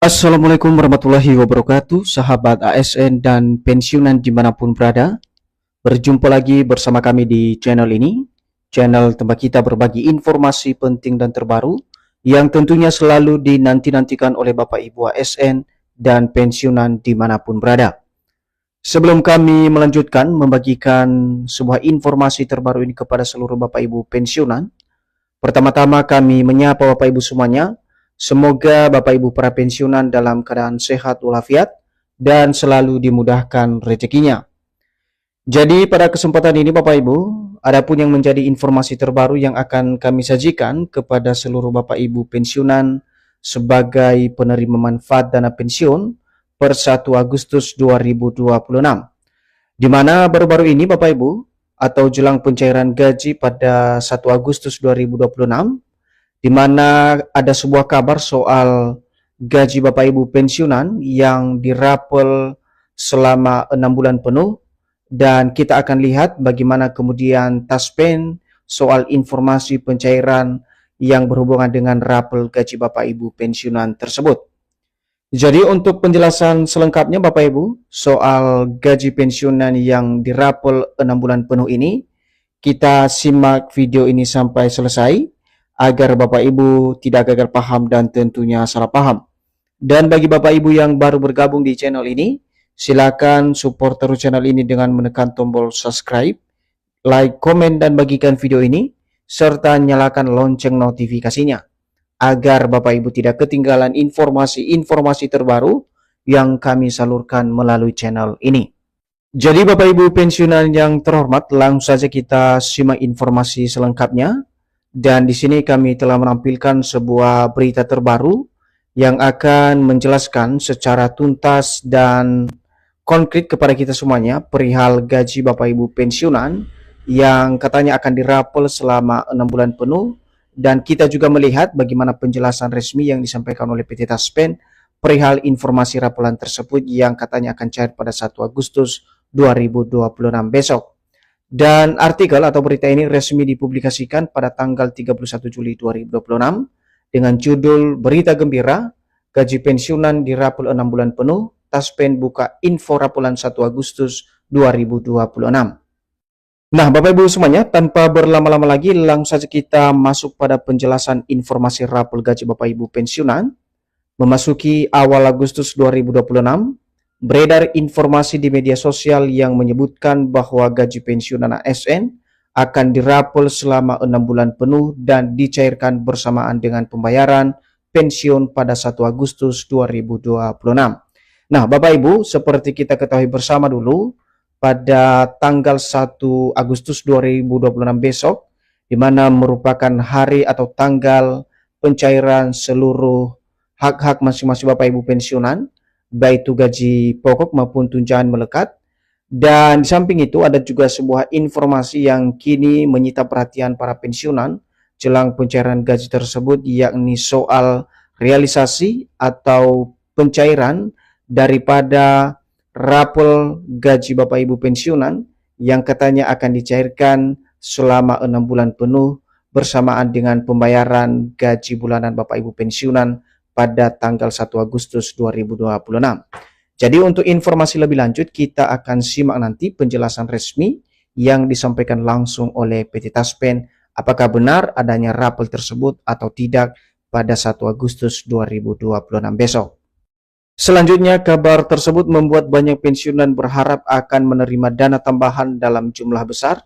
Assalamualaikum warahmatullahi wabarakatuh, sahabat ASN dan pensiunan dimanapun berada. Berjumpa lagi bersama kami di channel ini, channel tempat kita berbagi informasi penting dan terbaru yang tentunya selalu dinanti-nantikan oleh Bapak Ibu ASN dan pensiunan dimanapun berada. Sebelum kami melanjutkan membagikan sebuah informasi terbaru ini kepada seluruh Bapak Ibu pensiunan, pertama-tama kami menyapa Bapak Ibu semuanya. Semoga Bapak Ibu para pensiunan dalam keadaan sehat walafiat dan selalu dimudahkan rezekinya. Jadi pada kesempatan ini Bapak Ibu, adapun yang menjadi informasi terbaru yang akan kami sajikan kepada seluruh Bapak Ibu pensiunan sebagai penerima manfaat dana pensiun per 1 Agustus 2026. Di mana baru-baru ini Bapak Ibu, atau jelang pencairan gaji pada 1 Agustus 2026, di mana ada sebuah kabar soal gaji Bapak Ibu pensiunan yang dirapel selama 6 bulan penuh, dan kita akan lihat bagaimana kemudian taspen soal informasi pencairan yang berhubungan dengan rapel gaji Bapak Ibu pensiunan tersebut. Jadi untuk penjelasan selengkapnya Bapak Ibu soal gaji pensiunan yang dirapel 6 bulan penuh ini, kita simak video ini sampai selesai agar Bapak Ibu tidak gagal paham dan tentunya salah paham. Dan bagi Bapak Ibu yang baru bergabung di channel ini, silakan support terus channel ini dengan menekan tombol subscribe, like, komen, dan bagikan video ini, serta nyalakan lonceng notifikasinya, agar Bapak Ibu tidak ketinggalan informasi-informasi terbaru yang kami salurkan melalui channel ini. Jadi Bapak Ibu pensiunan yang terhormat, langsung saja kita simak informasi selengkapnya. Dan di sini kami telah menampilkan sebuah berita terbaru yang akan menjelaskan secara tuntas dan konkret kepada kita semuanya perihal gaji Bapak Ibu pensiunan yang katanya akan dirapel selama 6 bulan penuh. Dan kita juga melihat bagaimana penjelasan resmi yang disampaikan oleh PT Taspen perihal informasi rapelan tersebut yang katanya akan cair pada 1 Agustus 2026 besok. Dan artikel atau berita ini resmi dipublikasikan pada tanggal 31 Juli 2026 dengan judul Berita Gembira, Gaji Pensiunan dirapel 6 bulan penuh, Taspen buka info rapelan 1 Agustus 2026. Nah Bapak Ibu semuanya, tanpa berlama-lama lagi langsung saja kita masuk pada penjelasan informasi rapel gaji Bapak Ibu pensiunan. Memasuki awal Agustus 2026, beredar informasi di media sosial yang menyebutkan bahwa gaji pensiunan ASN akan dirapel selama 6 bulan penuh dan dicairkan bersamaan dengan pembayaran pensiun pada 1 Agustus 2026. Nah Bapak Ibu, seperti kita ketahui bersama dulu, pada tanggal 1 Agustus 2026 besok, di mana merupakan hari atau tanggal pencairan seluruh hak-hak masing-masing Bapak Ibu pensiunan, baik itu gaji pokok maupun tunjangan melekat. Dan di samping itu ada juga sebuah informasi yang kini menyita perhatian para pensiunan jelang pencairan gaji tersebut, yakni soal realisasi atau pencairan daripada rapel gaji Bapak Ibu pensiunan yang katanya akan dicairkan selama 6 bulan penuh bersamaan dengan pembayaran gaji bulanan Bapak Ibu pensiunan pada tanggal 1 Agustus 2026. Jadi untuk informasi lebih lanjut kita akan simak nanti penjelasan resmi yang disampaikan langsung oleh PT Taspen apakah benar adanya rapel tersebut atau tidak pada 1 Agustus 2026 besok. Selanjutnya kabar tersebut membuat banyak pensiunan berharap akan menerima dana tambahan dalam jumlah besar.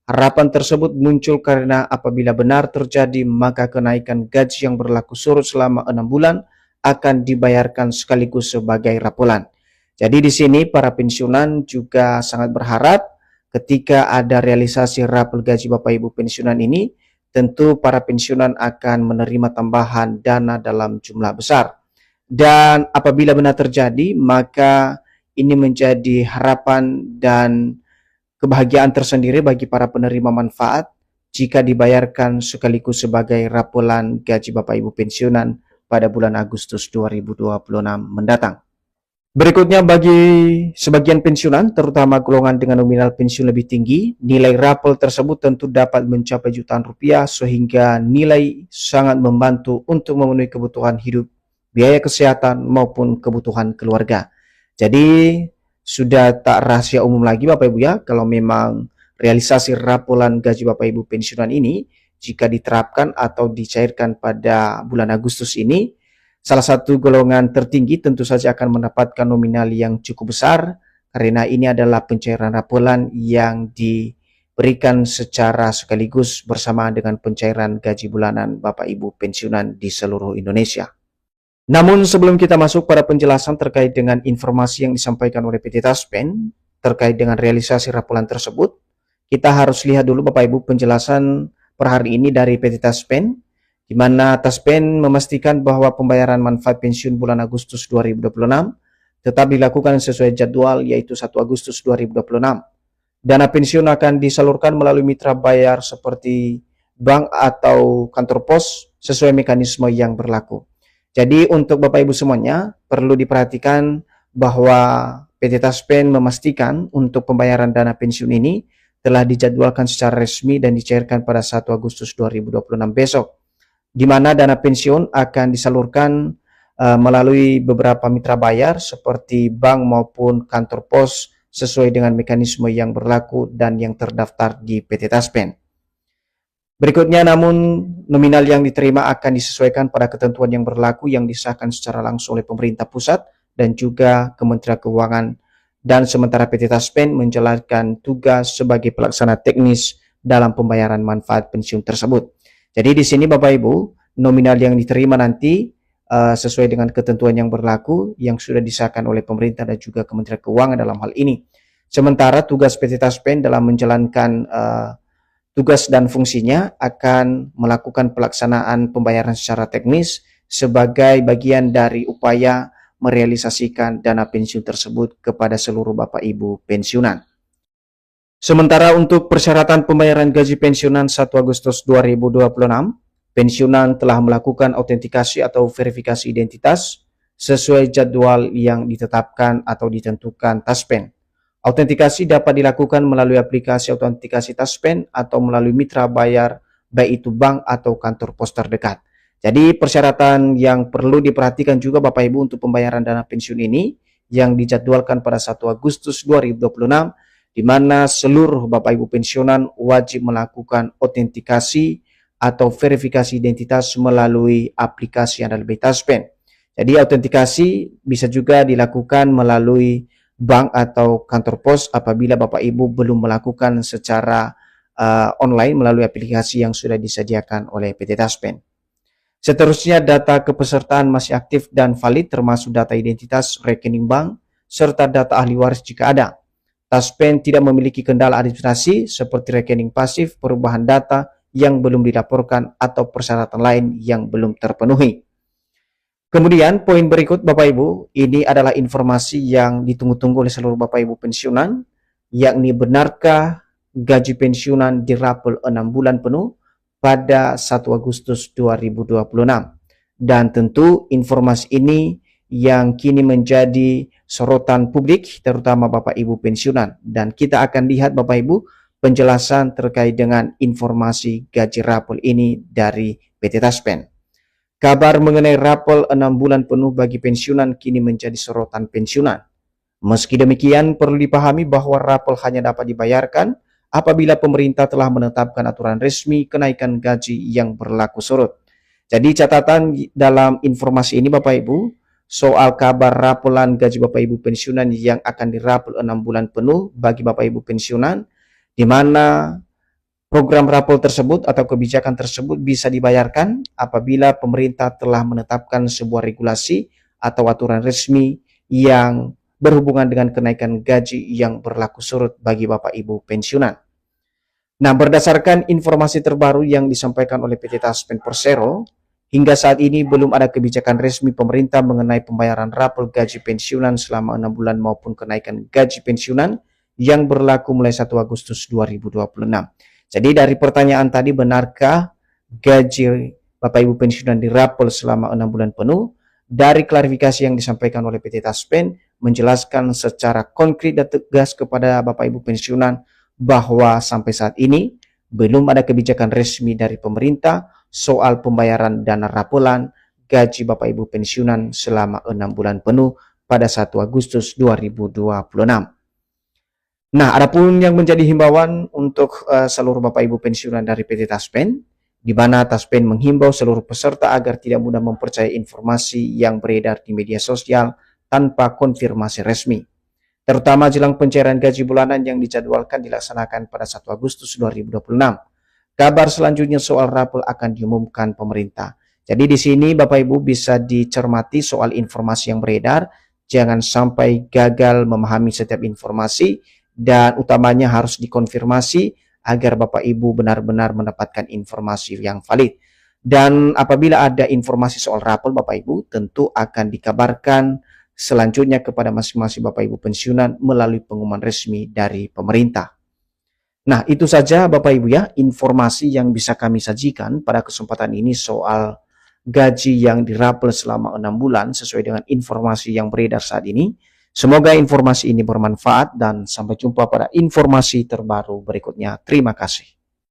Harapan tersebut muncul karena apabila benar terjadi maka kenaikan gaji yang berlaku surut selama 6 bulan akan dibayarkan sekaligus sebagai rapelan. Jadi di sini para pensiunan juga sangat berharap ketika ada realisasi rapel gaji Bapak Ibu pensiunan ini, tentu para pensiunan akan menerima tambahan dana dalam jumlah besar. Dan apabila benar terjadi maka ini menjadi harapan dan kebahagiaan tersendiri bagi para penerima manfaat jika dibayarkan sekaligus sebagai rapelan gaji Bapak Ibu pensiunan pada bulan Agustus 2026 mendatang. Berikutnya bagi sebagian pensiunan, terutama golongan dengan nominal pensiun lebih tinggi, nilai rapel tersebut tentu dapat mencapai jutaan rupiah sehingga nilai sangat membantu untuk memenuhi kebutuhan hidup biaya kesehatan maupun kebutuhan keluarga. Jadi sudah tak rahasia umum lagi Bapak Ibu ya, kalau memang realisasi rapolan gaji Bapak Ibu pensiunan ini jika diterapkan atau dicairkan pada bulan Agustus ini, salah satu golongan tertinggi tentu saja akan mendapatkan nominal yang cukup besar, karena ini adalah pencairan rapolan yang diberikan secara sekaligus bersamaan dengan pencairan gaji bulanan Bapak Ibu pensiunan di seluruh Indonesia. Namun sebelum kita masuk pada penjelasan terkait dengan informasi yang disampaikan oleh PT Taspen terkait dengan realisasi rapolan tersebut, kita harus lihat dulu Bapak Ibu penjelasan per hari ini dari PT Taspen, di mana Taspen memastikan bahwa pembayaran manfaat pensiun bulan Agustus 2026 tetap dilakukan sesuai jadwal, yaitu 1 Agustus 2026. Dana pensiun akan disalurkan melalui mitra bayar seperti bank atau kantor pos sesuai mekanisme yang berlaku. Jadi untuk Bapak Ibu semuanya perlu diperhatikan bahwa PT Taspen memastikan untuk pembayaran dana pensiun ini telah dijadwalkan secara resmi dan dicairkan pada 1 Agustus 2026 besok, di mana dana pensiun akan disalurkan melalui beberapa mitra bayar seperti bank maupun kantor pos sesuai dengan mekanisme yang berlaku dan yang terdaftar di PT Taspen. Berikutnya, namun nominal yang diterima akan disesuaikan pada ketentuan yang berlaku yang disahkan secara langsung oleh pemerintah pusat dan juga Kementerian Keuangan, dan sementara PT Taspen menjalankan tugas sebagai pelaksana teknis dalam pembayaran manfaat pensiun tersebut. Jadi di sini Bapak Ibu, nominal yang diterima nanti sesuai dengan ketentuan yang berlaku yang sudah disahkan oleh pemerintah dan juga Kementerian Keuangan dalam hal ini. Sementara tugas PT Taspen dalam menjalankan tugas dan fungsinya akan melakukan pelaksanaan pembayaran secara teknis sebagai bagian dari upaya merealisasikan dana pensiun tersebut kepada seluruh Bapak Ibu pensiunan. Sementara untuk persyaratan pembayaran gaji pensiunan 1 Agustus 2026, pensiunan telah melakukan autentikasi atau verifikasi identitas sesuai jadwal yang ditetapkan atau ditentukan Taspen. Autentikasi dapat dilakukan melalui aplikasi autentikasi Taspen atau melalui mitra bayar, baik itu bank atau kantor pos terdekat. Jadi persyaratan yang perlu diperhatikan juga Bapak Ibu untuk pembayaran dana pensiun ini yang dijadwalkan pada 1 Agustus 2026, di mana seluruh Bapak Ibu pensiunan wajib melakukan autentikasi atau verifikasi identitas melalui aplikasi yang ada di Taspen. Jadi autentikasi bisa juga dilakukan melalui bank atau kantor pos apabila Bapak Ibu belum melakukan secara online melalui aplikasi yang sudah disediakan oleh PT Taspen. Seterusnya, data kepesertaan masih aktif dan valid termasuk data identitas, rekening bank, serta data ahli waris jika ada. Taspen tidak memiliki kendala administrasi seperti rekening pasif, perubahan data yang belum dilaporkan, atau persyaratan lain yang belum terpenuhi. Kemudian poin berikut Bapak Ibu, ini adalah informasi yang ditunggu-tunggu oleh seluruh Bapak Ibu pensiunan, yakni benarkah gaji pensiunan dirapel 6 bulan penuh pada 1 Agustus 2026. Dan tentu informasi ini yang kini menjadi sorotan publik terutama Bapak Ibu pensiunan, dan kita akan lihat Bapak Ibu penjelasan terkait dengan informasi gaji rapel ini dari PT Taspen. Kabar mengenai rapel 6 bulan penuh bagi pensiunan kini menjadi sorotan pensiunan. Meski demikian, perlu dipahami bahwa rapel hanya dapat dibayarkan apabila pemerintah telah menetapkan aturan resmi kenaikan gaji yang berlaku surut. Jadi catatan dalam informasi ini Bapak Ibu, soal kabar rapelan gaji Bapak Ibu pensiunan yang akan dirapel 6 bulan penuh bagi Bapak Ibu pensiunan, di mana program rapel tersebut atau kebijakan tersebut bisa dibayarkan apabila pemerintah telah menetapkan sebuah regulasi atau aturan resmi yang berhubungan dengan kenaikan gaji yang berlaku surut bagi Bapak Ibu pensiunan. Nah, berdasarkan informasi terbaru yang disampaikan oleh PT Taspen Persero, hingga saat ini belum ada kebijakan resmi pemerintah mengenai pembayaran rapel gaji pensiunan selama 6 bulan maupun kenaikan gaji pensiunan yang berlaku mulai 1 Agustus 2026. Jadi dari pertanyaan tadi, benarkah gaji Bapak Ibu pensiunan dirapel selama 6 bulan penuh? Dari klarifikasi yang disampaikan oleh PT Taspen menjelaskan secara konkret dan tegas kepada Bapak Ibu pensiunan bahwa sampai saat ini belum ada kebijakan resmi dari pemerintah soal pembayaran dana rapelan gaji Bapak Ibu pensiunan selama 6 bulan penuh pada 1 Agustus 2026. Nah, adapun yang menjadi himbauan untuk seluruh Bapak Ibu pensiunan dari PT Taspen, di mana Taspen menghimbau seluruh peserta agar tidak mudah mempercayai informasi yang beredar di media sosial tanpa konfirmasi resmi, terutama jelang pencairan gaji bulanan yang dijadwalkan dilaksanakan pada 1 Agustus 2026. Kabar selanjutnya soal rapel akan diumumkan pemerintah. Jadi di sini Bapak Ibu bisa dicermati soal informasi yang beredar, jangan sampai gagal memahami setiap informasi, dan utamanya harus dikonfirmasi agar Bapak Ibu benar-benar mendapatkan informasi yang valid. Dan apabila ada informasi soal rapel Bapak Ibu, tentu akan dikabarkan selanjutnya kepada masing-masing Bapak Ibu pensiunan melalui pengumuman resmi dari pemerintah. Nah, itu saja Bapak Ibu ya, informasi yang bisa kami sajikan pada kesempatan ini soal gaji yang dirapel selama 6 bulan sesuai dengan informasi yang beredar saat ini. Semoga informasi ini bermanfaat dan sampai jumpa pada informasi terbaru berikutnya. Terima kasih.